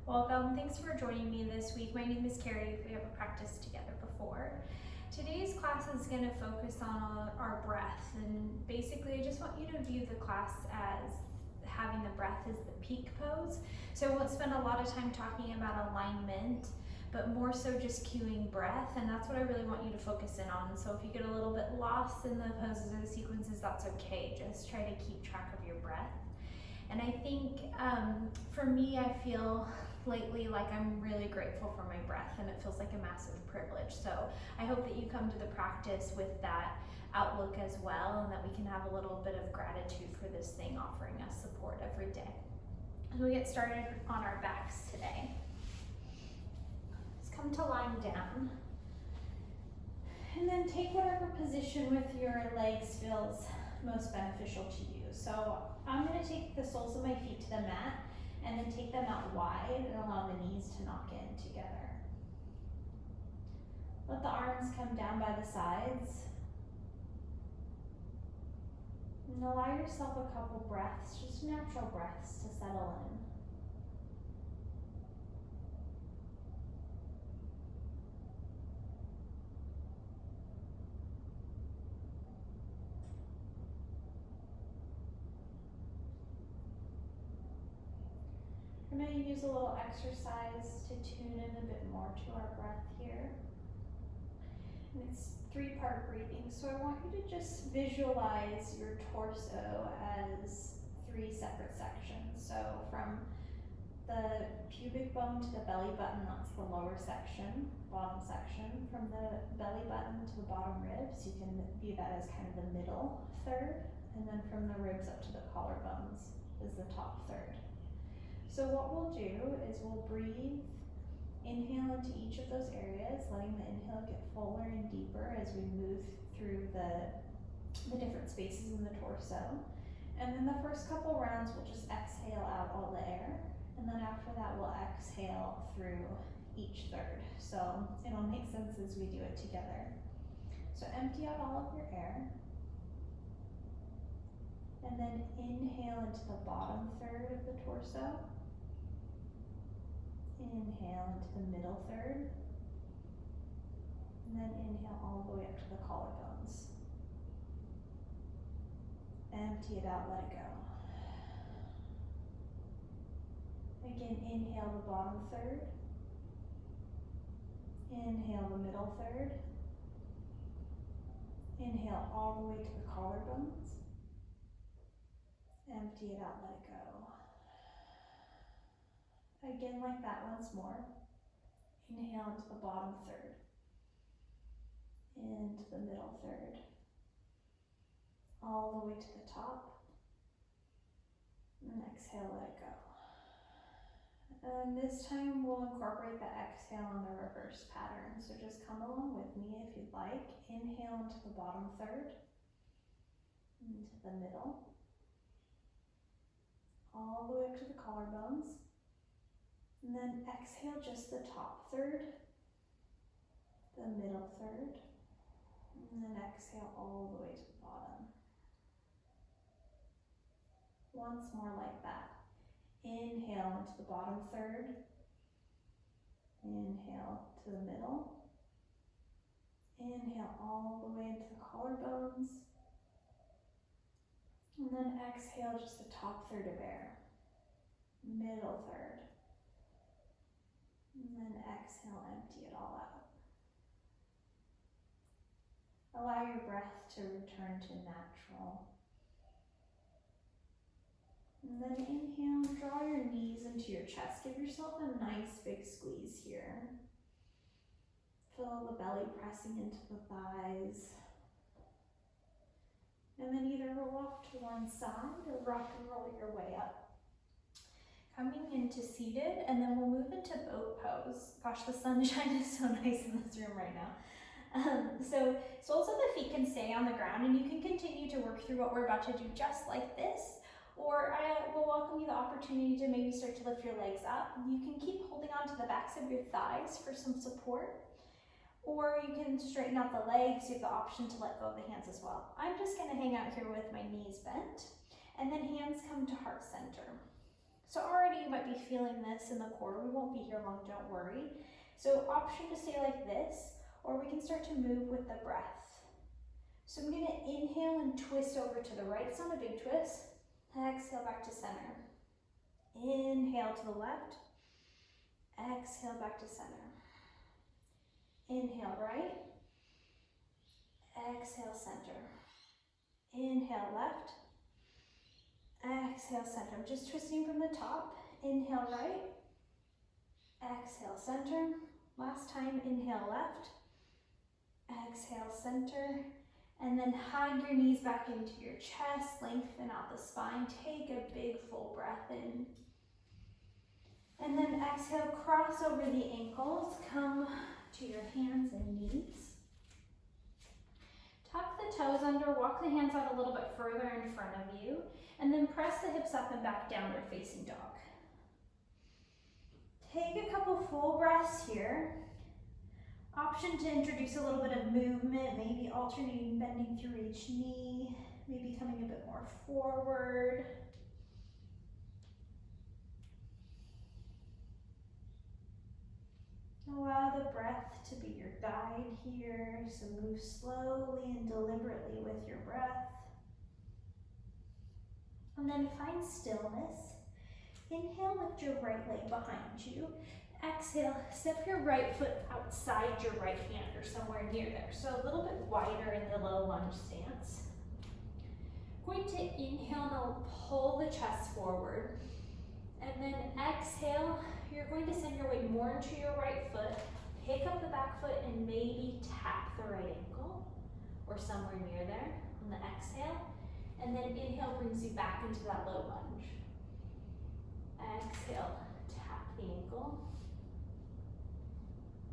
Welcome. Thanks for joining me this week. My name is Kari. We have practiced together before. Today's class is going to focus on our breath, and basically I just want you to view the class as having the breath as the peak pose. So I won't spend a lot of time talking about alignment, but more so just cueing breath, and that's what I really want you to focus in on. So if you get a little bit lost in the poses or the sequences, that's okay. Just try to keep track of your breath. And I think for me, I feel lately like I'm really grateful for my breath, and it feels like a massive privilege. So I hope that you come to the practice with that outlook as well, and that we can have a little bit of gratitude for this thing offering us support every day. As we get started on our backs today, let's come to lying down. And then take whatever position with your legs feels most beneficial to you. So I'm going to take the soles of my feet to the mat and then take them out wide and allow the knees to knock in together. Let the arms come down by the sides. And allow yourself a couple breaths, just natural breaths, to settle in. We're going to use a little exercise to tune in a bit more to our breath here. And it's 3-part breathing. So I want you to just visualize your torso as 3 separate sections. So from the pubic bone to the belly button, that's the lower section, bottom section. From the belly button to the bottom ribs, you can view that as kind of the middle third. And then from the ribs up to the collarbones is the top third. So what we'll do is we'll breathe, inhale into each of those areas, letting the inhale get fuller and deeper as we move through the different spaces in the torso. And then the first couple rounds, we'll just exhale out all the air. And then after that, we'll exhale through each third. So it'll make sense as we do it together. So empty out all of your air. And then inhale into the bottom third of the torso. Inhale into the middle third. And then inhale all the way up to the collarbones. Empty it out, let it go. Again, inhale the bottom third. Inhale the middle third. Inhale all the way to the collarbones. Empty it out, let it go. Again, like that once more. Inhale into the bottom third. Into the middle third. All the way to the top. And exhale, let it go. And this time we'll incorporate the exhale in the reverse pattern. So just come along with me if you'd like. Inhale into the bottom third. Into the middle. All the way up to the collarbones. And then exhale just the top third, the middle third, and then exhale all the way to the bottom. Once more like that. Inhale into the bottom third. Inhale to the middle. Inhale all the way into the collarbones. And then exhale just the top third of air. Middle third. And then exhale, empty it all out. Allow your breath to return to natural. And then inhale, draw your knees into your chest. Give yourself a nice big squeeze here. Feel the belly pressing into the thighs. And then either roll off to one side or rock and roll your way up. Coming into seated, and then we'll move into boat pose. Gosh, the sunshine is so nice in this room right now. So soles of the feet can stay on the ground, and you can continue to work through what we're about to do just like this, or I will welcome you the opportunity to maybe start to lift your legs up. You can keep holding on to the backs of your thighs for some support, or you can straighten out the legs. You have the option to let go of the hands as well. I'm just gonna hang out here with my knees bent, and then hands come to heart center. So already you might be feeling this in the core. We won't be here long, don't worry. So option to stay like this, or we can start to move with the breath. So I'm gonna inhale and twist over to the right. It's not a big twist. Exhale back to center. Inhale to the left. Exhale back to center. Inhale right. Exhale center. Inhale left. Exhale center. I'm just twisting from the top. Inhale right. Exhale center. Last time, inhale left. Exhale center. And then hug your knees back into your chest. Lengthen out the spine. Take a big full breath in. And then exhale, cross over the ankles. Come to your hands and knees. Tuck the toes under, walk the hands out a little bit further in front of you, and then press the hips up and back, downward facing dog. Take a couple full breaths here. Option to introduce a little bit of movement, maybe alternating bending through each knee, maybe coming a bit more forward. Allow the breath to be your guide here, so move slowly and deliberately with your breath. And then find stillness. Inhale, lift your right leg behind you. Exhale, step your right foot outside your right hand or somewhere near there. So a little bit wider in the low lunge stance. Going to inhale, now pull the chest forward. And then exhale, you're going to send your weight more into your right foot, pick up the back foot and maybe tap the right ankle or somewhere near there on the exhale. And then inhale brings you back into that low lunge. Exhale, tap the ankle.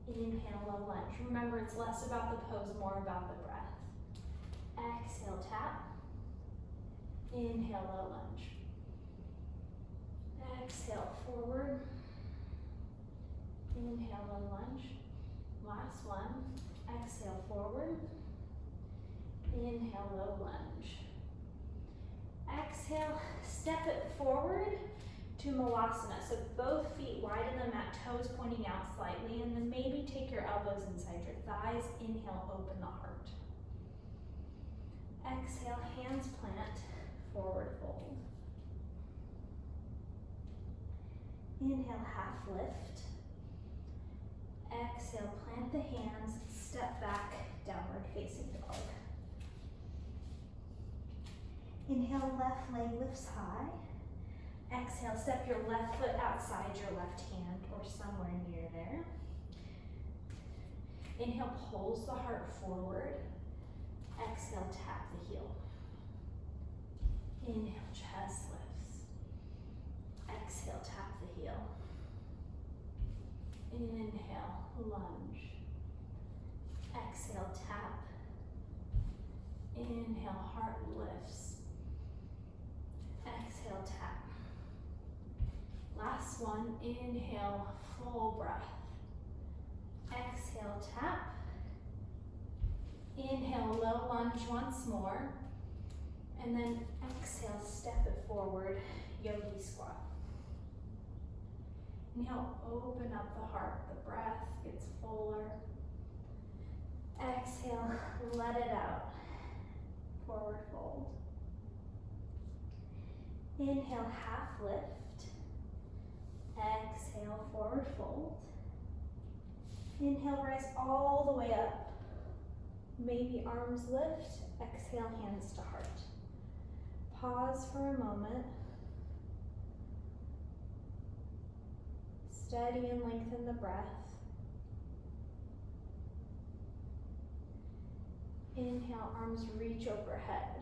Inhale, low lunge. Remember, it's less about the pose, more about the breath. Exhale, tap. Inhale, low lunge. Exhale, forward. Inhale, low lunge. Last one. Exhale, forward. Inhale, low lunge. Exhale, step it forward to Malasana. So both feet wide on the mat, toes pointing out slightly, and then maybe take your elbows inside your thighs. Inhale, open the heart. Exhale, hands plant, forward fold. Inhale, half lift. Exhale, plant the hands, step back, downward facing dog. Inhale, left leg lifts high. Exhale, step your left foot outside your left hand or somewhere near there. Inhale, pulls the heart forward. Exhale, tap the heel. Inhale, chest lifts. Exhale, tap the heel. Inhale, lunge. Exhale, tap. Inhale, heart lifts. Exhale, tap. Last one, inhale, full breath. Exhale, tap. Inhale, low lunge once more. And then exhale, step it forward, yogi squat. Inhale, open up the heart, the breath gets fuller. Exhale, let it out, forward fold. Inhale, half lift. Exhale, forward fold. Inhale, rise all the way up. Maybe arms lift. Exhale, hands to heart. Pause for a moment. Steady and lengthen the breath. Inhale, arms reach overhead.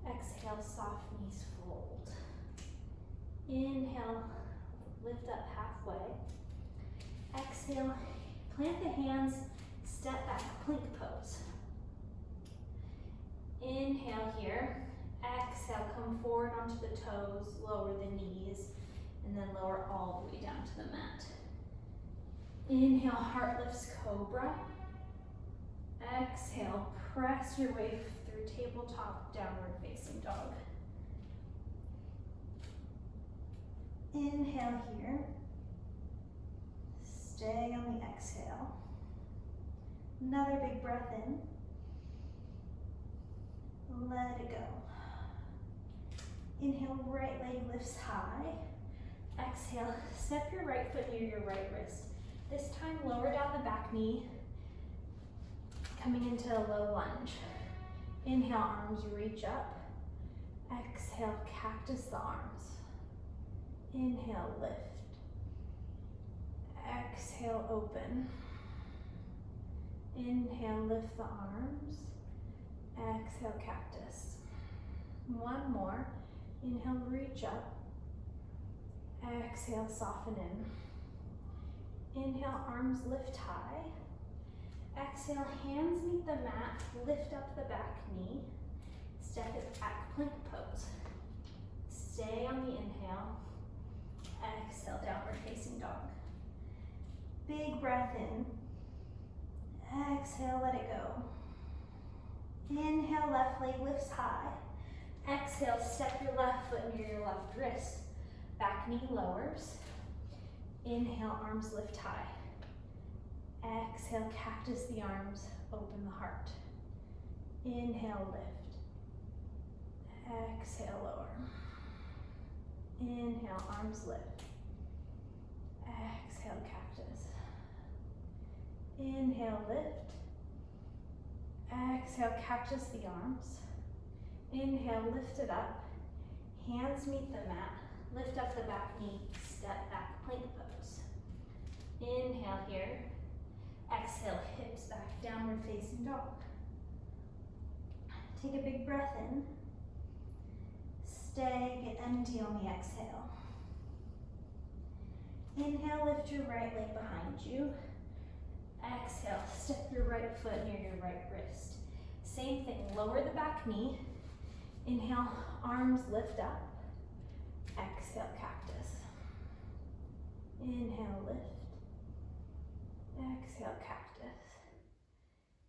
Exhale, soft knees fold. Inhale, lift up halfway. Exhale, plant the hands, step back, plank pose. Inhale here. Exhale, come forward onto the toes, lower the knees, and then lower all the way down to the mat. Inhale, heart lifts, cobra. Exhale, press your way through tabletop, downward facing dog. Inhale here. Stay on the exhale. Another big breath in. Let it go. Inhale, right leg lifts high. Exhale, step your right foot near your right wrist. This time, lower down the back knee, coming into a low lunge. Inhale, arms reach up. Exhale, cactus the arms. Inhale, lift. Exhale, open. Inhale, lift the arms. Exhale, cactus. One more. Inhale, reach up. Exhale, soften in. Inhale, arms lift high. Exhale, hands meet the mat. Lift up the back knee. Step it back, plank pose. Stay on the inhale. Exhale, downward facing dog. Big breath in. Exhale, let it go. Inhale, left leg lifts high. Exhale, step your left foot near your left wrist. Back knee lowers. Inhale, arms lift high. Exhale, cactus the arms, open the heart. Inhale, lift. Exhale, lower. Inhale, arms lift. Exhale, cactus. Inhale, lift. Exhale, cactus the arms. Inhale, lift it up. Hands meet the mat. Lift up the back knee, step back, plank pose. Inhale here. Exhale, hips back, downward facing dog. Take a big breath in. Stay, get empty on the exhale. Inhale, lift your right leg behind you. Exhale, step your right foot near your right wrist. Same thing, lower the back knee. Inhale, arms lift up. Exhale, cactus. Inhale, lift. Exhale, cactus.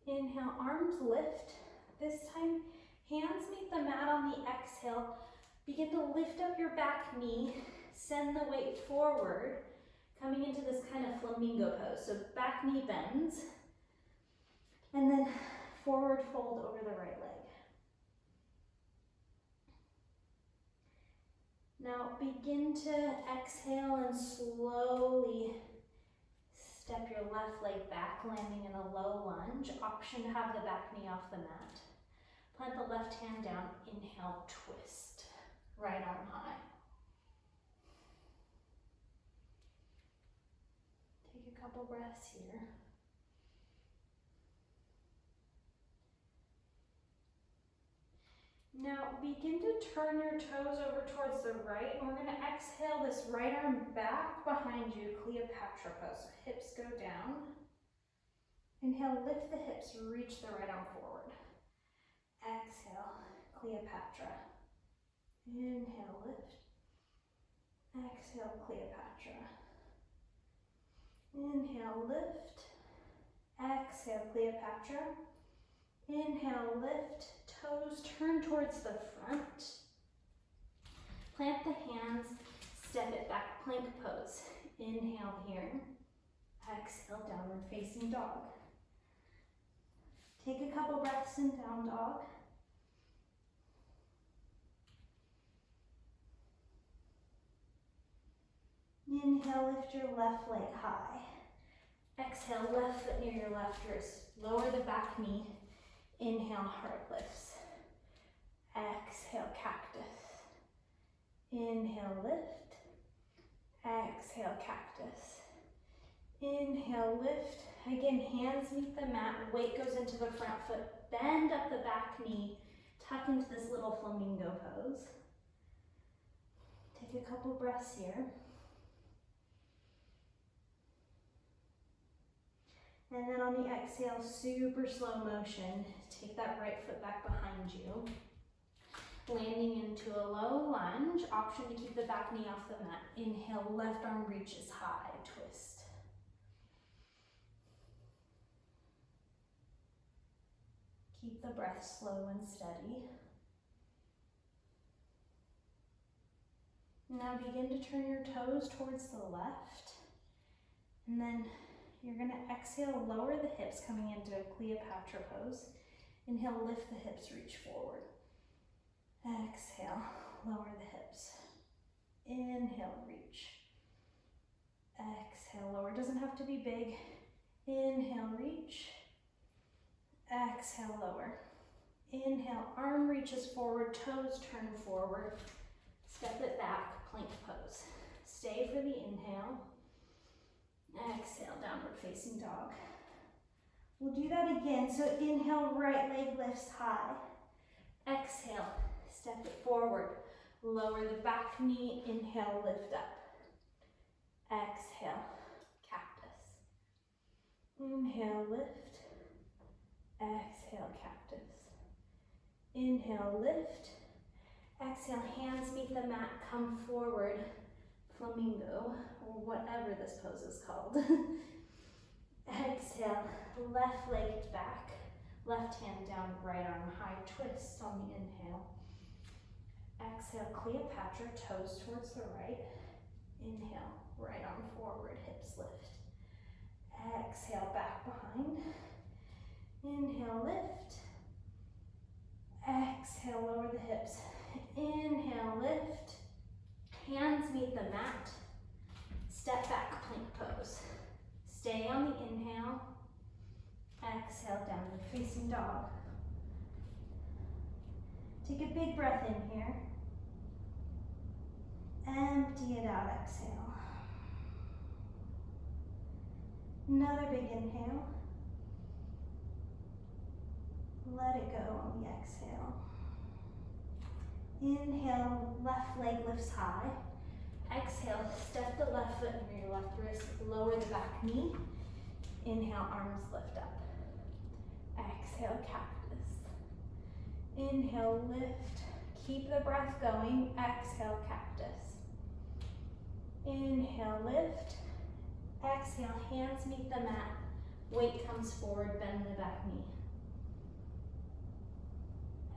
Inhale, arms lift. This time, hands meet the mat on the exhale. Begin to lift up your back knee. Send the weight forward, coming into this kind of flamingo pose. So back knee bends, and then forward fold over the right leg. Now begin to exhale and slowly step your left leg back, landing in a low lunge. Option to have the back knee off the mat. Plant the left hand down, inhale, twist. Right arm high. Take a couple breaths here. Now begin to turn your toes over towards the right, and we're going to exhale this right arm back behind you, Cleopatra pose. Hips go down. Inhale, lift the hips, reach the right arm forward. Exhale, Cleopatra. Inhale, lift. Exhale, Cleopatra. Inhale, lift. Exhale, Cleopatra. Inhale, lift. Toes turn towards the front. Plant the hands, step it back, plank pose. Inhale here. Exhale, downward facing dog. Take a couple breaths in down dog. Inhale, lift your left leg high. Exhale, left foot near your left wrist. Lower the back knee. Inhale, heart lifts. Exhale, cactus. Inhale, lift. Exhale, cactus. Inhale, lift. Again, hands meet the mat. Weight goes into the front foot. Bend up the back knee. Tuck into this little flamingo pose. Take a couple breaths here. And then on the exhale, super slow motion, take that right foot back behind you. Landing into a low lunge, option to keep the back knee off the mat. Inhale, left arm reaches high, twist. Keep the breath slow and steady. Now begin to turn your toes towards the left. And then you're gonna exhale, lower the hips coming into a Cleopatra pose. Inhale, lift the hips, reach forward. Exhale, lower the hips. Inhale, reach. Exhale, lower. Doesn't have to be big. Inhale, reach. Exhale, lower. Inhale, arm reaches forward, toes turn forward. Step it back, plank pose. Stay for the inhale. Exhale, downward facing dog. We'll do that again. So inhale, right leg lifts high. Exhale, step it forward. Lower the back knee, inhale, lift up. Exhale, cactus. Inhale, lift. Exhale, cactus. Inhale, lift. Exhale, hands meet the mat, come forward. Flamingo, or whatever this pose is called. Exhale, left leg back, left hand down, right arm high, twist on the inhale. Exhale, Cleopatra, toes towards the right. Inhale, right arm forward, hips lift. Exhale, back behind. Inhale, lift. Exhale, lower the hips. Inhale, lift. Hands meet the mat. Step back, plank pose. Stay on the inhale. Exhale, downward facing dog. Take a big breath in here. Empty it out, exhale. Another big inhale. Let it go on the exhale. Inhale, left leg lifts high. Exhale, step the left foot near your left wrist, lower the back knee. Inhale, arms lift up. Exhale, cactus. Inhale, lift. Keep the breath going. Exhale, cactus. Inhale, lift. Exhale, hands meet the mat. Weight comes forward, bend the back knee.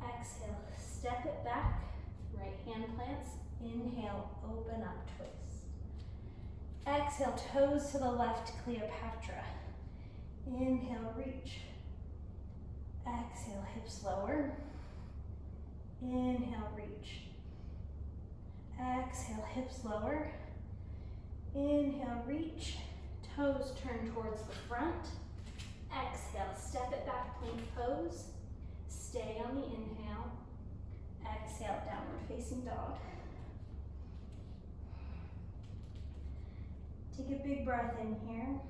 Exhale, step it back. Right hand plants. Inhale, open up, twist. Exhale, toes to the left, Cleopatra. Inhale, reach. Exhale, hips lower. Inhale, reach. Exhale, hips lower. Inhale, reach. Toes turn towards the front. Exhale, step it back, plank pose. Stay on the inhale. Exhale, downward facing dog. Take a big breath in here.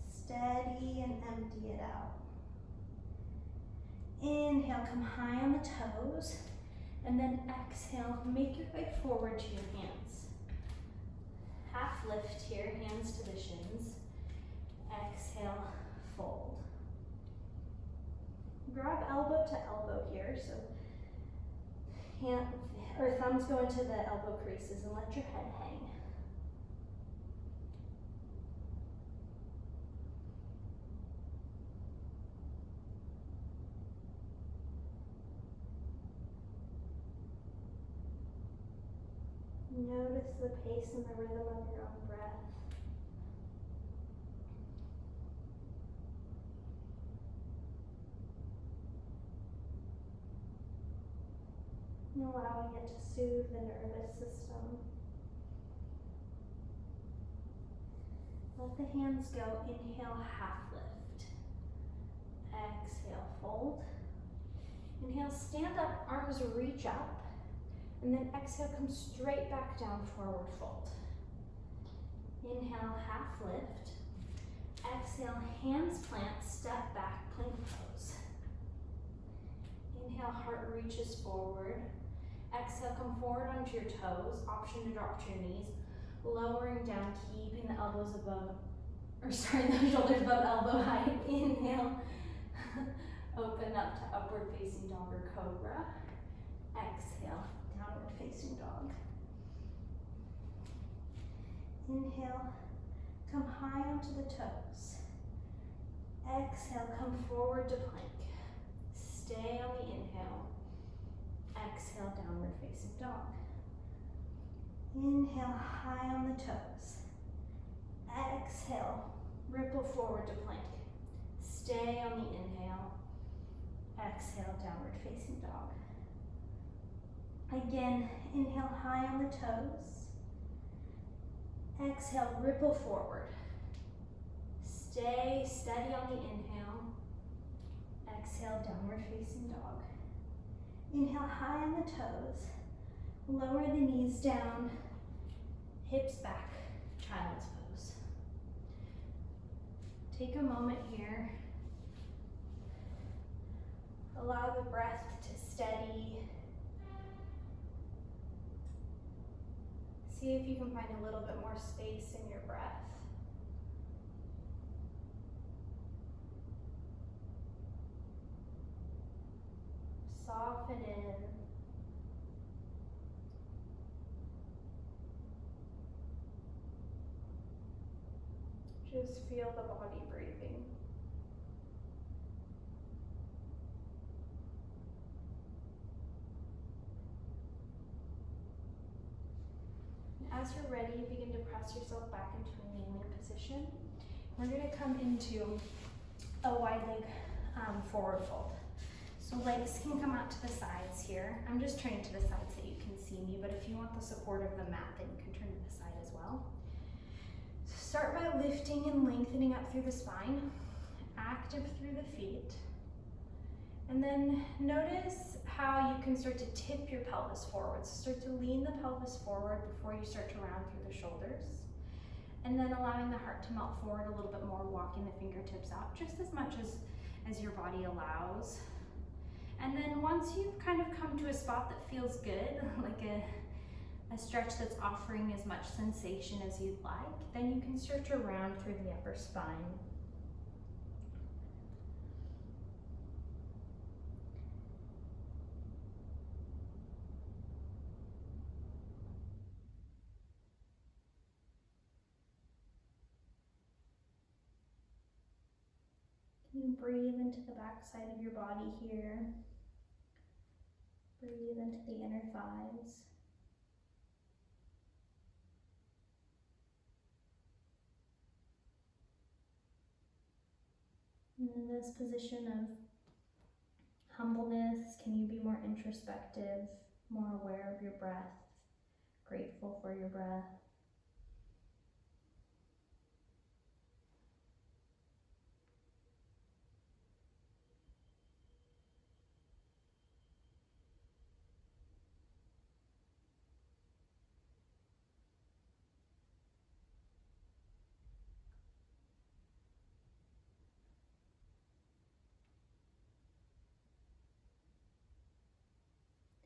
Steady and empty it out. Inhale, come high on the toes. And then exhale, make your way forward to your hands. Half lift here, hands to the shins. Exhale, fold. Grab elbow to elbow here, so thumbs go into the elbow creases and let your head hang. Notice the pace and the rhythm of your own breath. And allowing it to soothe the nervous system. Let the hands go. Inhale, half lift. Exhale, fold. Inhale, stand up, arms reach up. And then exhale, come straight back down, forward fold. Inhale, half lift. Exhale, hands plant, step back, plank pose. Inhale, heart reaches forward. Exhale, come forward onto your toes. Option to drop to your knees. Lowering down, keeping the elbows above, the shoulders above elbow height. Inhale, open up to upward facing dog or cobra. Exhale, downward facing dog. Inhale, come high onto the toes. Exhale, come forward to plank. Stay on the inhale. Exhale, downward facing dog. Inhale high on the toes. Exhale, ripple forward to plank. Stay on the inhale. Exhale, downward facing dog. Again, inhale high on the toes. Exhale, ripple forward. Stay steady on the inhale. Exhale, downward facing dog. Inhale high on the toes. Lower the knees down, hips back, child's pose. Take a moment here. Allow the breath to steady. See if you can find a little bit more space in your breath. Soften in. Just feel the body breathing. As you're ready, begin to press yourself back into a kneeling position. We're going to come into a wide leg forward fold. So legs can come out to the sides here. I'm just turning to the side so you can see me, but if you want the support of the mat, then you can turn to the side as well. So start by lifting and lengthening up through the spine, active through the feet. And then notice how you can start to tip your pelvis forward. So start to lean the pelvis forward before you start to round through the shoulders. And then allowing the heart to melt forward a little bit more, walking the fingertips out just as much as your body allows. And then once you've kind of come to a spot that feels good, like a stretch that's offering as much sensation as you'd like, then you can start to round through the upper spine. You breathe into the back side of your body here. Breathe into the inner thighs. And in this position of humbleness, can you be more introspective, more aware of your breath, grateful for your breath?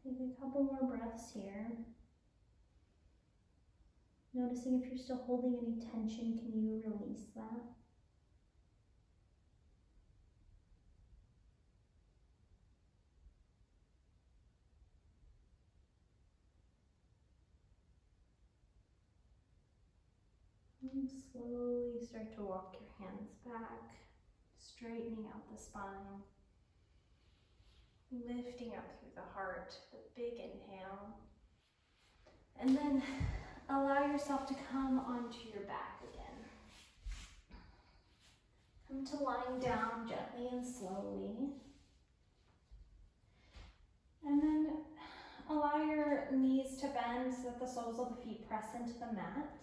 Take a couple more breaths here. Noticing if you're still holding any tension, can you release that? And slowly start to walk your hands back, straightening out the spine, lifting up through the heart, the big inhale. And then allow yourself to come onto your back again. Come to lying down gently and slowly. And then allow your knees to bend so that the soles of the feet press into the mat.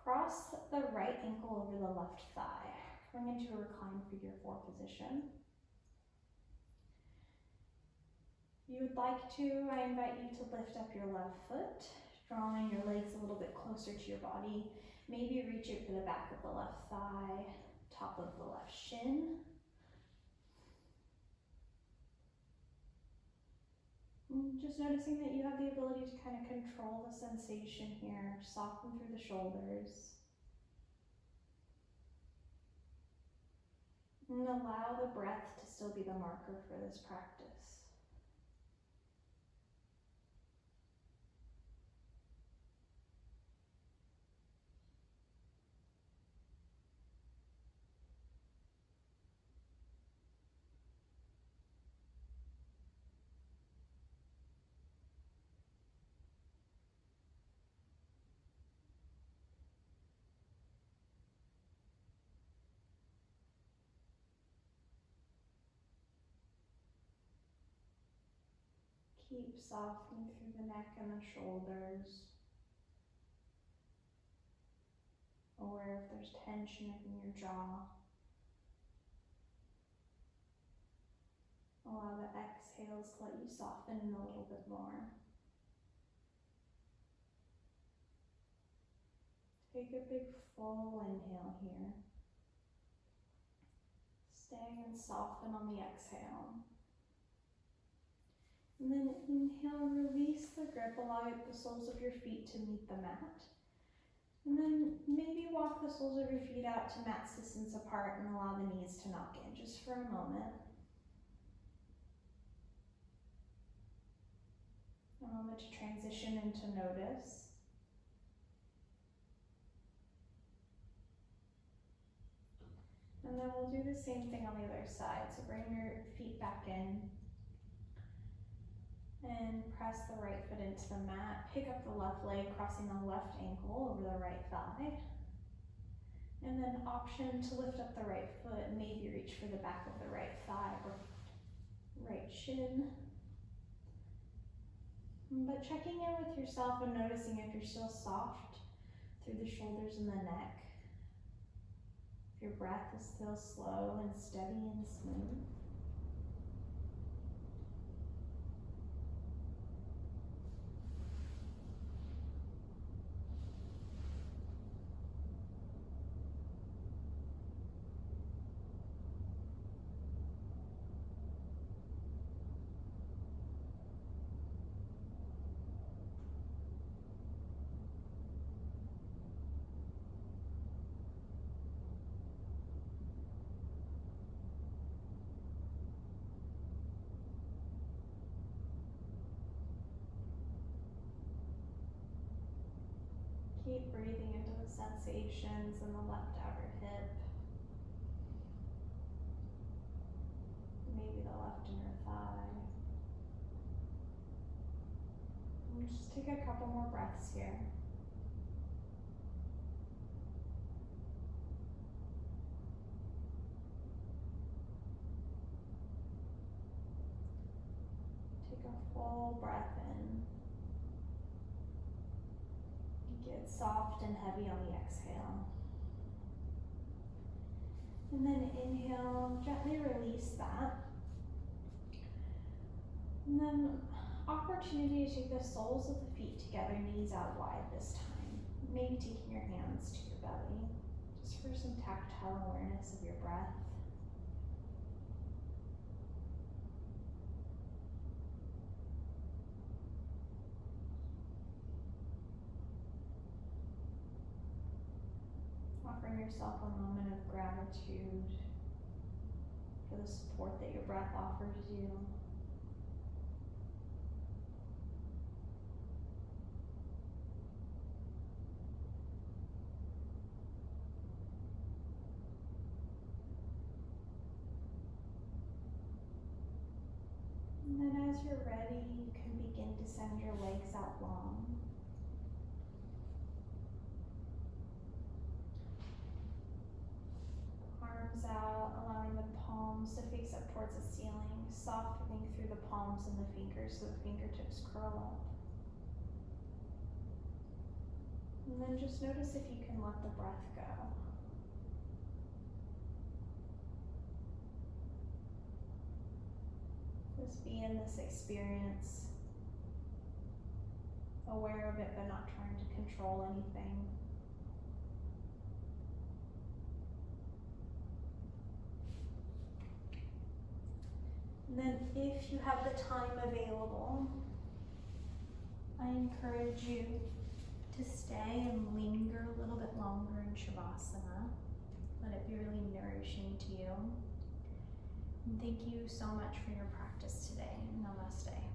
Cross the right ankle over the left thigh. Coming into a recline figure 4 position. If you would like to, I invite you to lift up your left foot, drawing your legs a little bit closer to your body. Maybe reach it for the back of the left thigh, top of the left shin. Just noticing that you have the ability to kind of control the sensation here, soften through the shoulders. And allow the breath to still be the marker for this practice. Keep softening through the neck and the shoulders. Aware if there's tension in your jaw. Allow the exhales to let you soften a little bit more. Take a big full inhale here. Stay and soften on the exhale. And then inhale, release the grip, allow the soles of your feet to meet the mat. And then maybe walk the soles of your feet out to mat distance apart and allow the knees to knock in just for a moment. A moment to transition and to notice. And then we'll do the same thing on the other side. So bring your feet back in and press the right foot into the mat. Pick up the left leg, crossing the left ankle over the right thigh. And then option to lift up the right foot, maybe reach for the back of the right thigh or right shin. But checking in with yourself and noticing if you're still soft through the shoulders and the neck. If your breath is still slow and steady and smooth. Keep breathing into the sensations in the left outer hip. Maybe the left inner thigh. And just take a couple more breaths here. Take a full breath in. Get soft and heavy on the exhale. And then inhale, gently release that. And then opportunity to take the soles of the feet together, knees out wide this time. Maybe taking your hands to your belly, just for some tactile awareness of your breath. Offering yourself a moment of gratitude for the support that your breath offers you. And then as you're ready, you can begin to send your legs out long. Arms out, allowing the palms to face up towards the ceiling, softening through the palms and the fingers so the fingertips curl up. And then just notice if you can let the breath go. Just be in this experience, aware of it but not trying to control anything. And then if you have the time available, I encourage you to stay and linger a little bit longer in Shavasana. Let it be really nourishing to you. And thank you so much for your practice today. Namaste.